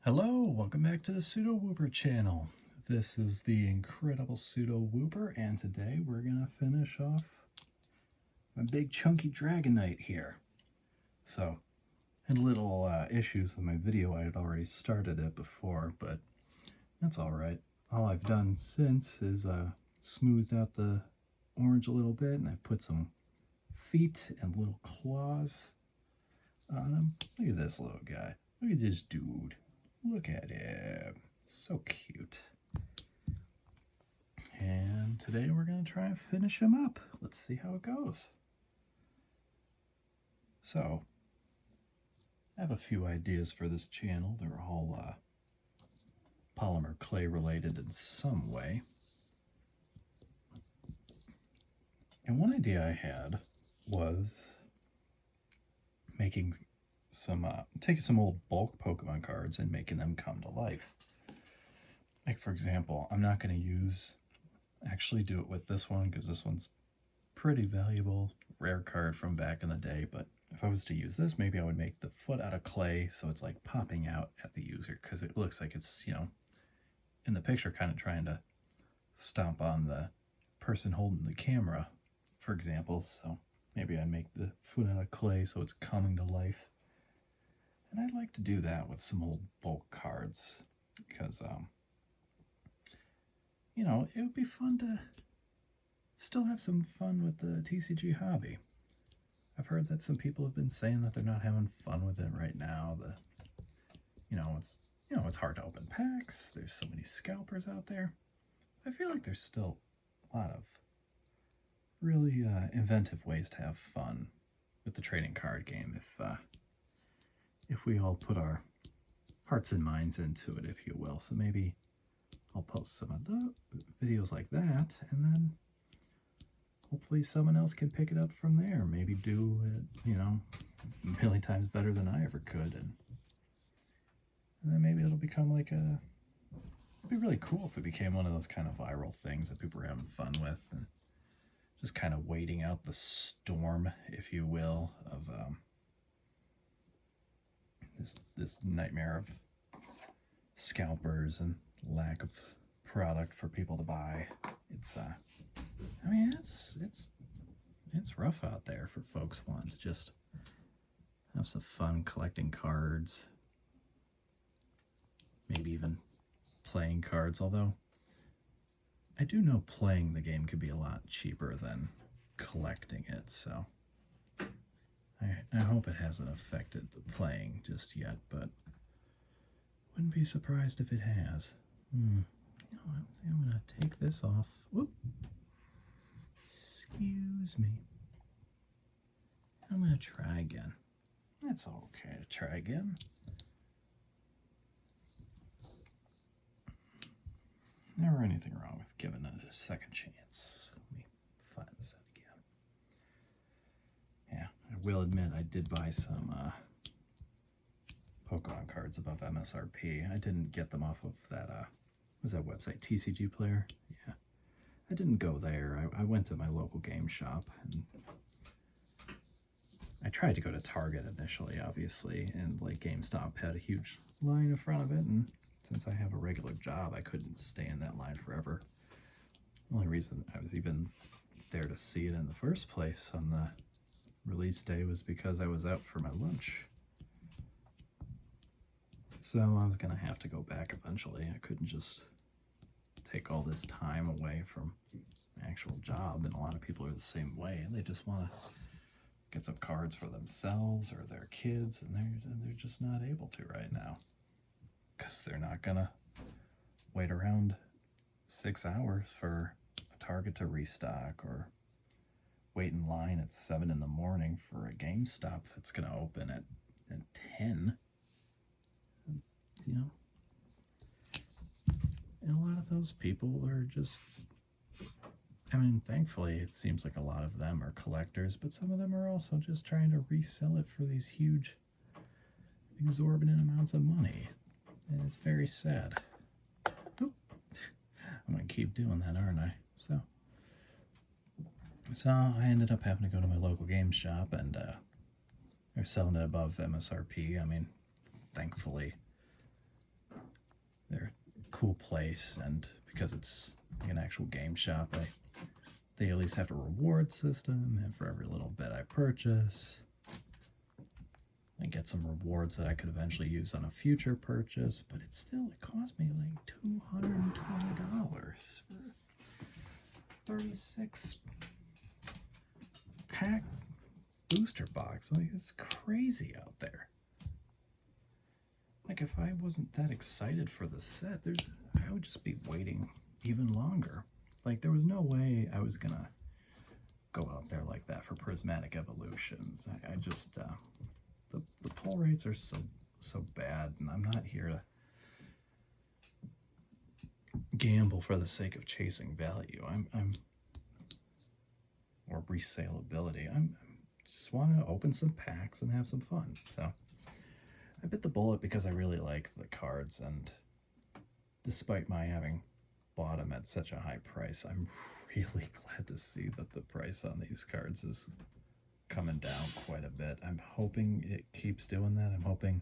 Hello, welcome back to the Pseudo Whooper channel. This is the incredible Pseudo Whooper, and today we're gonna finish off my big chunky Dragonite here. So, had little issues with my video. I had already started it before, but that's alright. All I've done since is smoothed out the orange a little bit, and I've put some feet and little claws on him. Look at this little guy. Look at this dude. Look at him. So cute. And today we're going to try and finish him up. Let's see how it goes. So, I have a few ideas for this channel. They're all polymer clay related in some way. And one idea I had was making taking some old bulk Pokemon cards and making them come to life. Like, for example, I'm not going to actually do it with this one because this one's pretty valuable, rare card from back in the day, but if I was to use this, maybe I would make the foot out of clay so it's like popping out at the user, because it looks like it's, in the picture kind of trying to stomp on the person holding the camera, for example. So maybe I'd make the foot out of clay so it's coming to life. And I'd like to do that with some old bulk cards because, it would be fun to still have some fun with the TCG hobby. I've heard that some people have been saying that they're not having fun with it right now. It's hard to open packs. There's so many scalpers out there. I feel like there's still a lot of really inventive ways to have fun with the trading card game if we all put our hearts and minds into it, if you will. So maybe I'll post some of the videos like that, and then hopefully someone else can pick it up from there. Maybe do it, a million times better than I ever could, and then maybe it'll become like it'd be really cool if it became one of those kind of viral things that people are having fun with, and just kind of waiting out the storm, if you will, of this nightmare of scalpers and lack of product for people to buy. It's it's rough out there for folks wanting to just have some fun collecting cards, maybe even playing cards, although I do know playing the game could be a lot cheaper than collecting it, so I hope it hasn't affected the playing just yet, but wouldn't be surprised if it has. I'm going to take this off. Whoop. Excuse me. I'm going to try again. That's okay to try again. Never anything wrong with giving it a second chance. Let me find this out again. Yeah, I will admit I did buy some Pokemon cards above MSRP. I didn't get them off of that, was that website, TCG Player? Yeah. I didn't go there. I went to my local game shop, and I tried to go to Target initially, obviously, and like GameStop had a huge line in front of it, and since I have a regular job, I couldn't stay in that line forever. The only reason I was even there to see it in the first place on the release day was because I was out for my lunch. So I was going to have to go back eventually. I couldn't just take all this time away from my actual job, and a lot of people are the same way, and they just want to get some cards for themselves or their kids, and they're just not able to right now because they're not going to wait around 6 hours for a Target to restock, or wait in line at 7 in the morning for a GameStop that's going to open at 10. And a lot of those people are just, thankfully it seems like a lot of them are collectors, but some of them are also just trying to resell it for these huge, exorbitant amounts of money. And it's very sad. Oop. I'm going to keep doing that, aren't I? So I ended up having to go to my local game shop, and they're selling it above MSRP. Thankfully, they're a cool place, and because it's like an actual game shop, they at least have a reward system, and for every little bit I purchase, I get some rewards that I could eventually use on a future purchase, but it cost me like $220 for 36 pack booster box. Like, it's crazy out there. Like, if I wasn't that excited for the set, I would just be waiting even longer. Like, there was no way I was gonna go out there like that for prismatic evolutions. I just the pull rates are so bad, and I'm not here to gamble for the sake of chasing value. I'm or resaleability. I'm just want to open some packs and have some fun. So I bit the bullet because I really like the cards, and despite my having bought them at such a high price, I'm really glad to see that the price on these cards is coming down quite a bit. I'm hoping it keeps doing that. I'm hoping,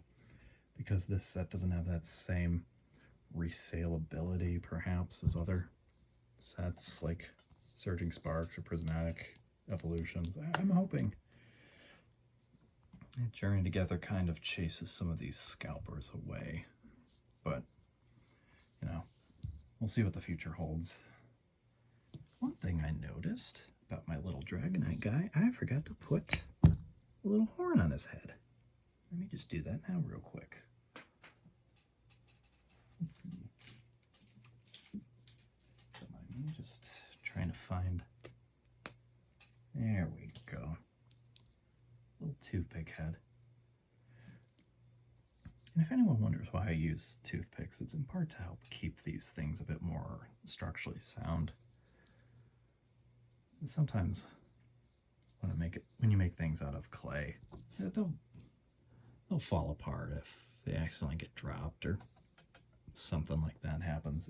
because this set doesn't have that same resaleability perhaps as other sets like Surging Sparks or Prismatic Evolutions, I'm hoping Journey Together kind of chases some of these scalpers away. But, you know, we'll see what the future holds. One thing I noticed about my little Dragonite guy, I forgot to put a little horn on his head. Let me just do that now real quick. Don't mind me, just trying to find... There we go. Little toothpick head. And if anyone wonders why I use toothpicks, it's in part to help keep these things a bit more structurally sound. Sometimes when you make things out of clay, they'll fall apart if they accidentally get dropped or something like that happens.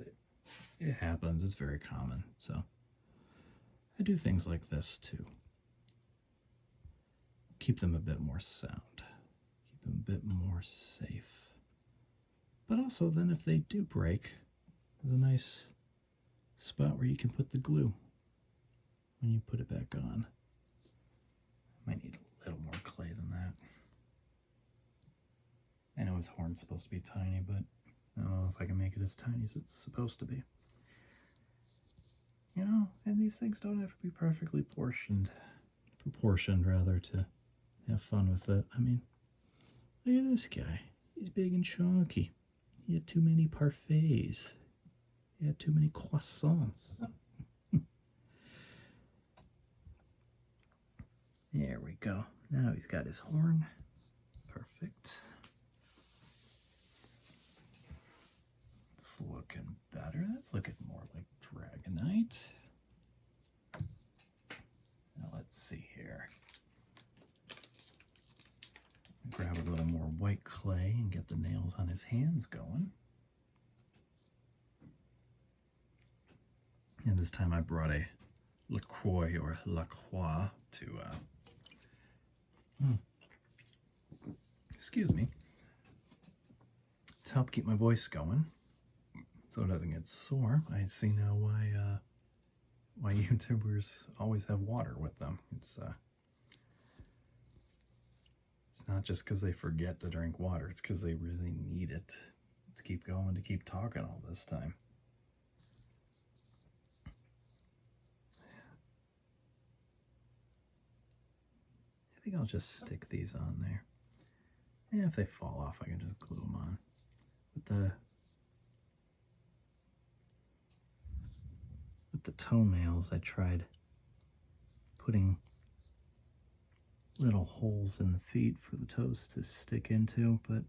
It happens. It's very common. So I do things like this to keep them a bit more sound, keep them a bit more safe. But also then if they do break, there's a nice spot where you can put the glue when you put it back on. Might need a little more clay than that. I know his horn's supposed to be tiny, but I don't know if I can make it as tiny as it's supposed to be. You know, and these things don't have to be perfectly proportioned rather, to have fun with it. I mean, look at this guy. He's big and chunky. He had too many parfaits. He had too many croissants. There we go. Now he's got his horn. Perfect. It's looking better. That's looking more like Dragonite. Now let's see here. Grab a little more white clay and get the nails on his hands going. And this time I brought a LaCroix or LaCroix to excuse me, to help keep my voice going so it doesn't get sore. I see now why YouTubers always have water with them. It's not just because they forget to drink water, it's because they really need it to keep going, to keep talking all this time. I think I'll just stick these on there. And if they fall off, I can just glue them on. With the toenails, I tried putting little holes in the feet for the toes to stick into, but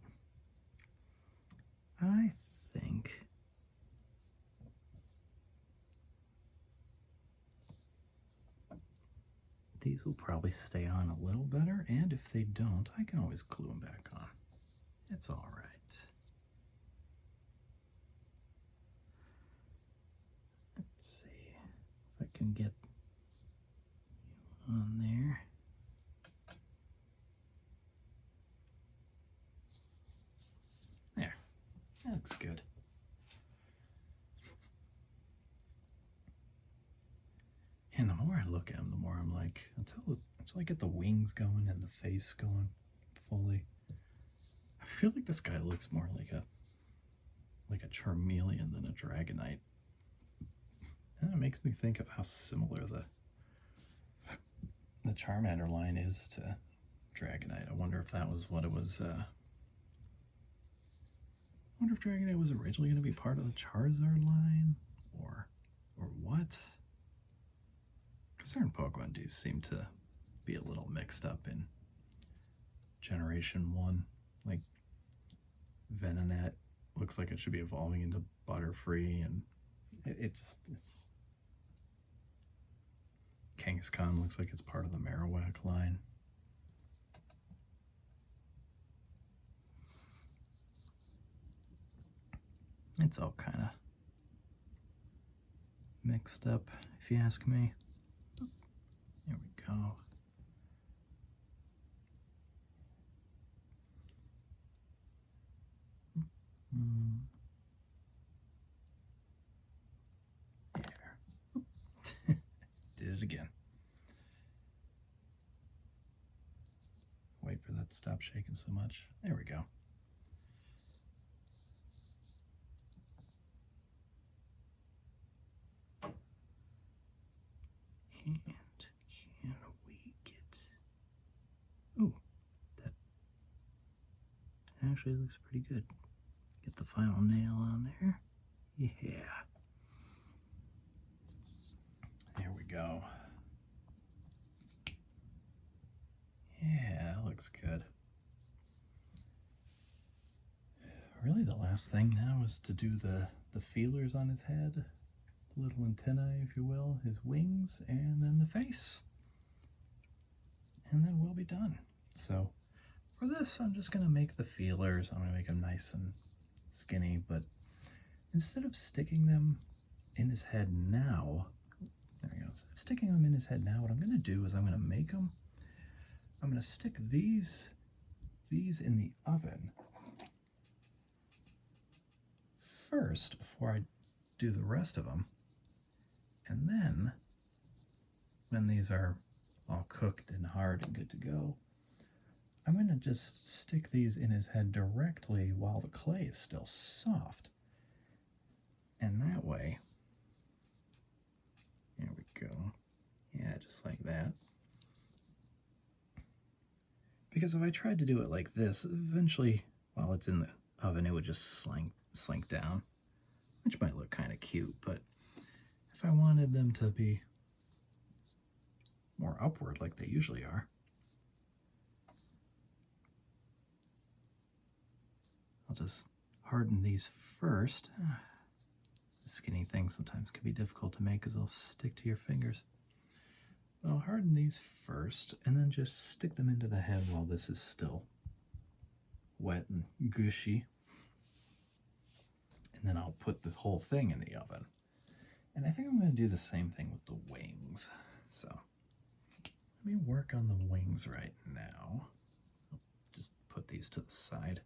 I think these will probably stay on a little better, and if they don't, I can always glue them back on. It's all right. Let's see if I can get on there. There, that looks good. look at him, the more I'm like, until I get the wings going and the face going fully. I feel like this guy looks more like a Charmeleon than a Dragonite. And it makes me think of how similar the Charmander line is to Dragonite. I wonder if that was what it was. I wonder if Dragonite was originally going to be part of the Charizard line, or what? Because certain Pokemon do seem to be a little mixed up in Generation 1. Like Venonat looks like it should be evolving into Butterfree, and it's Kangaskhan looks like it's part of the Marowak line. It's all kind of mixed up, if you ask me. There we go. There. Did it again. Wait for that to stop shaking so much. There we go. And can we get... Ooh, that actually looks pretty good. Get the final nail on there. Yeah. There we go. Yeah, that looks good. Really, the last thing now is to do the feelers on his head, the little antennae, if you will, his wings, and then the face. And then we'll be done. So for this, I'm just going to make the feelers. I'm going to make them nice and skinny, but instead of sticking them in his head now, there we go. Instead of sticking them in his head now, what I'm going to do is I'm going to make them. I'm going to stick these in the oven first before I do the rest of them. And then when these are all cooked and hard and good to go, I'm going to just stick these in his head directly while the clay is still soft. And that way, there we go. Yeah, just like that. Because if I tried to do it like this, eventually, while it's in the oven, it would just slink down, which might look kind of cute, but if I wanted them to be more upward like they usually are, I'll just harden these first. The skinny things sometimes can be difficult to make because they'll stick to your fingers. But I'll harden these first and then just stick them into the head while this is still wet and gushy. And then I'll put this whole thing in the oven. And I think I'm going to do the same thing with the wings. So let me work on the wings right now. I'll just put these to the side.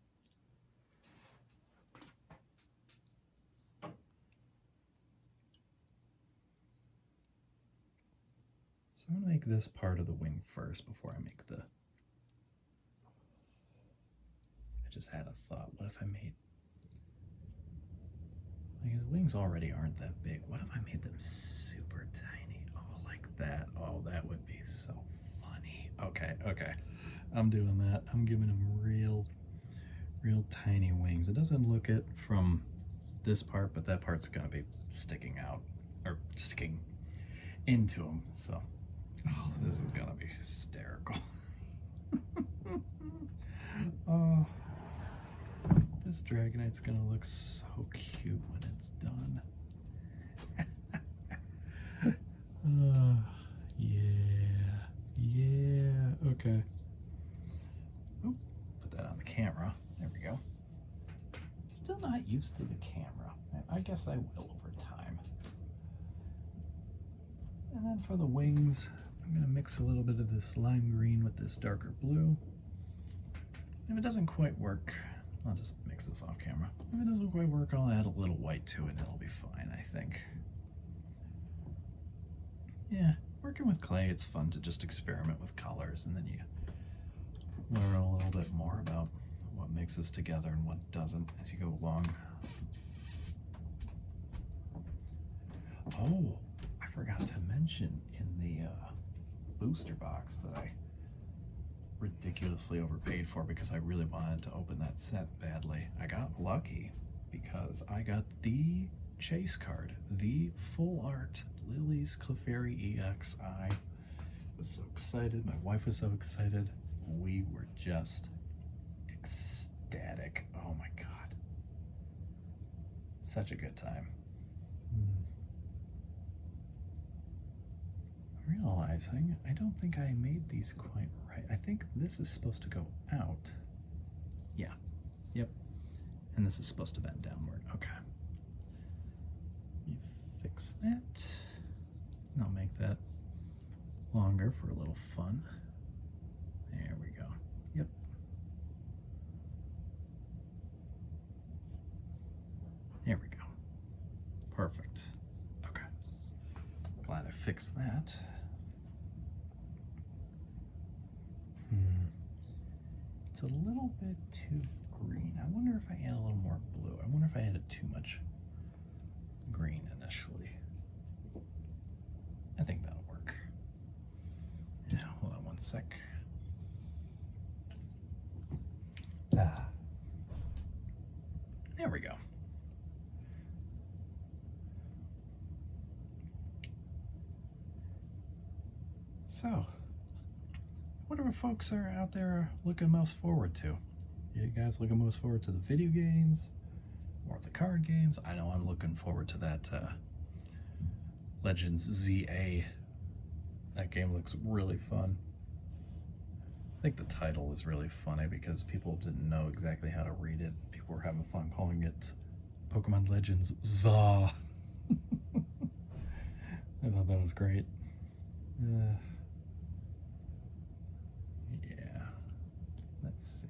So I'm going to make this part of the wing first before I make the... I just had a thought. What if I made... Like, his wings already aren't that big. What if I made them super tiny? Oh, like that. Oh, that would be so funny. Okay. I'm doing that. I'm giving him real tiny wings. It doesn't look it from this part, but that part's going to be sticking out, or sticking into him. So, oh, this is going to be hysterical. Oh. This Dragonite's gonna look so cute when it's done. Yeah, okay. Oh, put that on the camera. There we go. Still not used to the camera. I guess I will over time. And then for the wings, I'm gonna mix a little bit of this lime green with this darker blue. If it doesn't quite work, I'll just mix this off camera. If it doesn't quite work, I'll add a little white to it and it'll be fine, I think. Yeah, working with clay, it's fun to just experiment with colors, and then you learn a little bit more about what mixes together and what doesn't as you go along. Oh, I forgot to mention in the booster box that I ridiculously overpaid for because I really wanted to open that set badly. I got lucky because I got the chase card, the full art Lily's Clefairy EX. I was so excited. My wife was so excited. We were just ecstatic. Oh my God. Such a good time. Realizing I don't think I made these quite right. I think this is supposed to go out. Yeah. Yep. And this is supposed to bend downward. Okay. Let me fix that. And I'll make that longer for a little fun. There we go. Yep. There we go. Perfect. Okay. Glad I fixed that. It's a little bit too green. I wonder if I add a little more blue. I wonder if I added too much green initially. I think that'll work. Now, hold on one sec. There we go. So, I wonder what folks are out there looking most forward to. You guys looking most forward to the video games or the card games? I know I'm looking forward to that Legends ZA. That game looks really fun. I think the title is really funny because people didn't know exactly how to read it. People were having fun calling it Pokemon Legends ZA. I thought that was great. Yeah, let's see.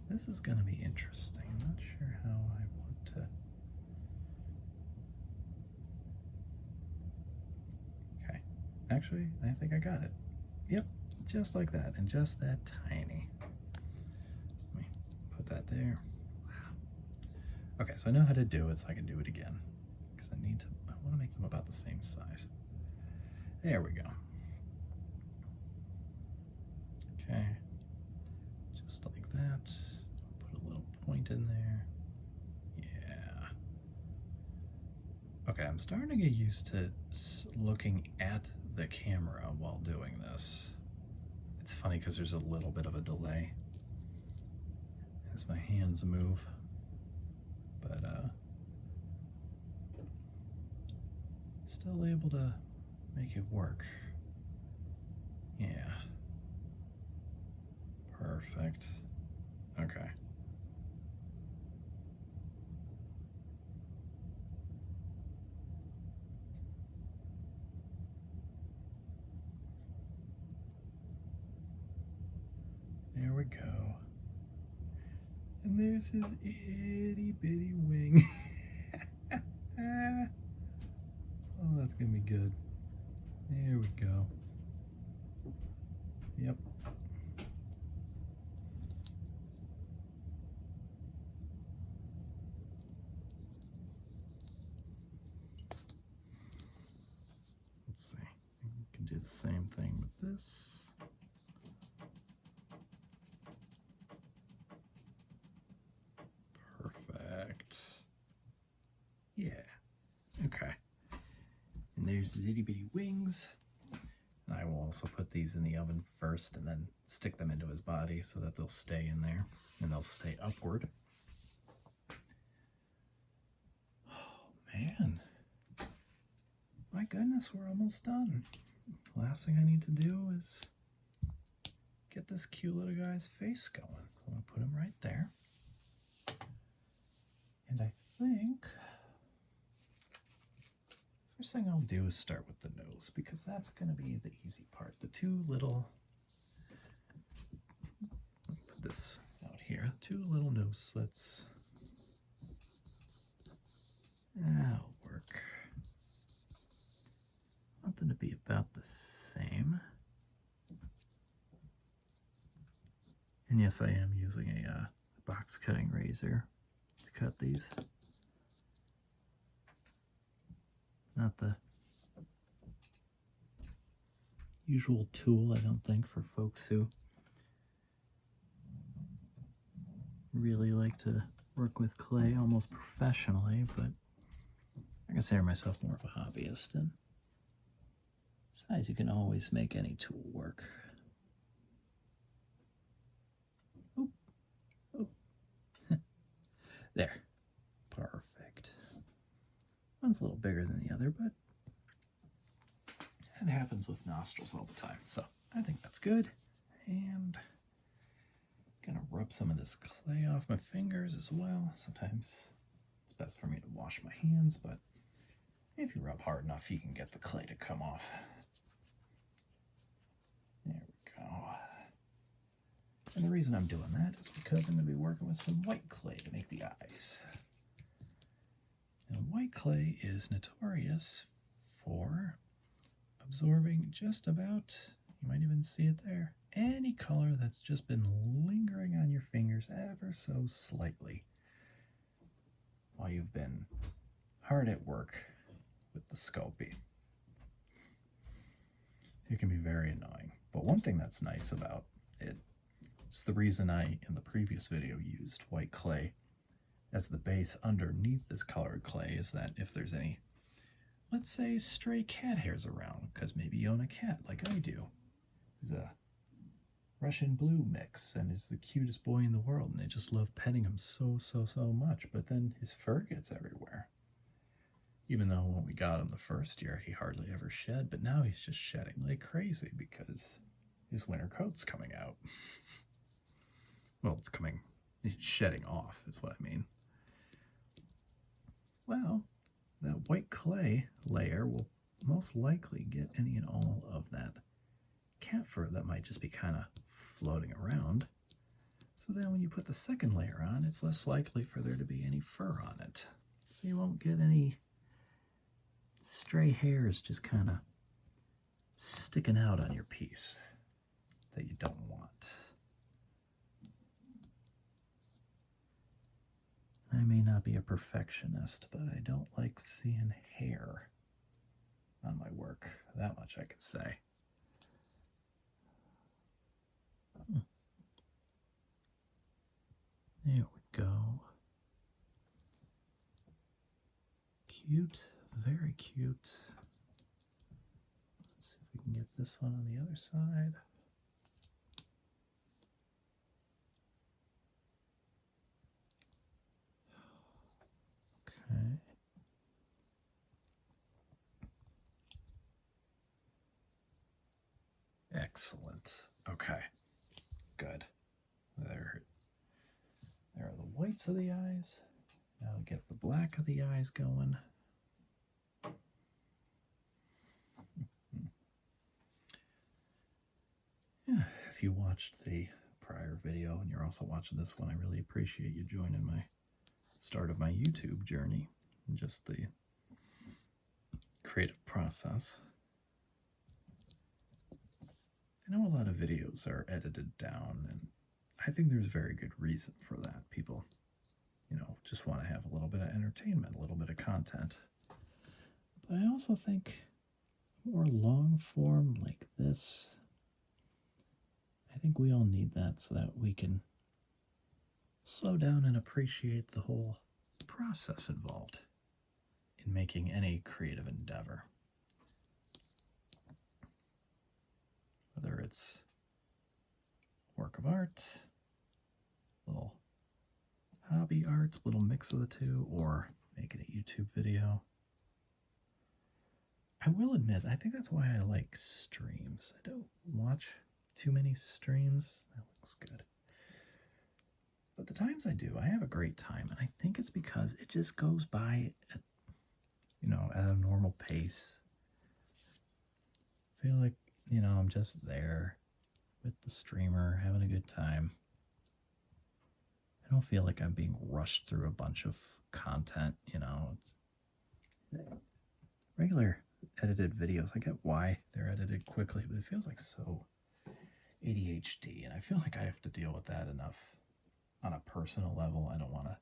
This is going to be interesting. I'm not sure how I want to. Okay, actually, I think I got it. Yep, just like that, and just that tiny. Let me put that there. Wow. Okay, so I know how to do it, so I can do it again. Because I want to make them about the same size. There we go. Okay, just like that. Put a little point in there. Yeah. Okay, I'm starting to get used to looking at the camera while doing this. It's funny because there's a little bit of a delay as my hands move, but still able to make it work. Yeah. Perfect. Okay. There we go. And there's his itty bitty wing. Oh, that's gonna be good. There we go. Yep. Let's see. We can do the same thing with this. Perfect. Yeah. Okay. And there's the itty bitty wings. And I will also put these in the oven first and then stick them into his body so that they'll stay in there and they'll stay upward. Oh man. My goodness, we're almost done. The last thing I need to do is get this cute little guy's face going. So I'm going to put him right there. And I think first thing I'll do is start with the nose because that's going to be the easy part. The two little, let me put this out here, two little nose slits. That'll work. Want them to be about the same. And yes, I am using a box cutting razor to cut these. Not the usual tool, I don't think, for folks who really like to work with clay almost professionally, but I consider myself more of a hobbyist, and besides, you can always make any tool work. Oop. Oop. There. Perfect. One's a little bigger than the other, but it happens with nostrils all the time, so I think that's good. And gonna rub some of this clay off my fingers as well. Sometimes it's best for me to wash my hands, but if you rub hard enough, you can get the clay to come off. There we go. And the reason I'm doing that is because I'm going to be working with some white clay to make the eyes. Now, white clay is notorious for absorbing just about, you might even see it there, any color that's just been lingering on your fingers ever so slightly while you've been hard at work with the Sculpey. It can be very annoying, but one thing that's nice about it, it's the reason I, in the previous video, used white clay as the base underneath this colored clay, is that if there's any, let's say, stray cat hairs around, because maybe you own a cat like I do, who's a Russian blue mix and is the cutest boy in the world, and I just love petting him so much, but then his fur gets everywhere. Even though when we got him the first year, he hardly ever shed, but now he's just shedding like crazy because his winter coat's coming out. Well, he's shedding off is what I mean. Well, that white clay layer will most likely get any and all of that cat fur that might just be kind of floating around. So then when you put the second layer on, it's less likely for there to be any fur on it. So you won't get any stray hairs just kind of sticking out on your piece that you don't want. I may not be a perfectionist, but I don't like seeing hair on my work. That much I could say. There we go. Cute, very cute. Let's see if we can get this one on the other side. Okay. Excellent. Okay. Good. There are the whites of the eyes. Now get the black of the eyes going. Yeah, if you watched the prior video and you're also watching this one, I really appreciate you joining my start of my YouTube journey and just the creative process. I know a lot of videos are edited down, and I think there's very good reason for that. People, just want to have a little bit of entertainment, a little bit of content. But I also think more long form like this, I think we all need that so that we can slow down and appreciate the whole process involved in making any creative endeavor. Whether it's work of art, little hobby art, little mix of the two, or making a YouTube video. I will admit, I think that's why I like streams. I don't watch too many streams. That looks good. But the times I do, I have a great time, and I think it's because it just goes by at, at a normal pace. I feel like, I'm just there with the streamer, having a good time. I don't feel like I'm being rushed through a bunch of content, regular edited videos, I get why they're edited quickly, but it feels like so ADHD, and I feel like I have to deal with that enough on a personal level. I don't want to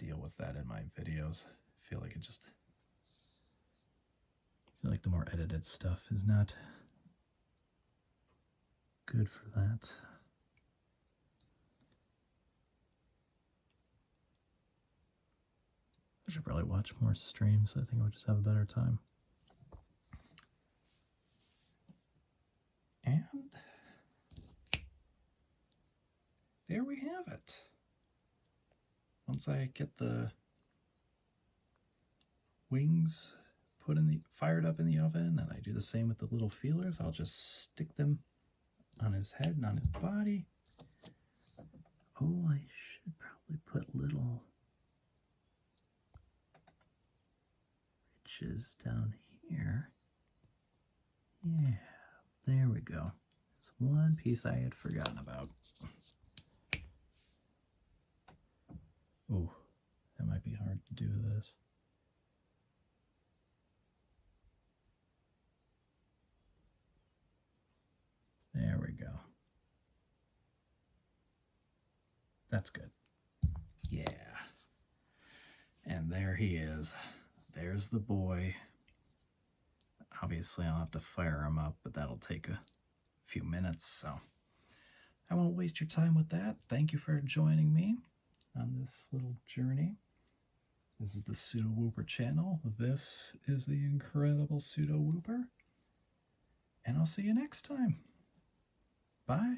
deal with that in my videos. I feel like the more edited stuff is not good for that. I should probably watch more streams. I think I would just have a better time. And there we have it. Once I get the wings fired up in the oven, and I do the same with the little feelers, I'll just stick them on his head and on his body. Oh, I should probably put little ridges down here. Yeah, there we go. It's one piece I had forgotten about. Oh, that might be hard to do this. There we go. That's good. Yeah. And there he is. There's the boy. Obviously, I'll have to fire him up, but that'll take a few minutes, so I won't waste your time with that. Thank you for joining me on this little journey. This is the Pseudo Whooper channel. This is the incredible Pseudo Whooper. And I'll see you next time. Bye.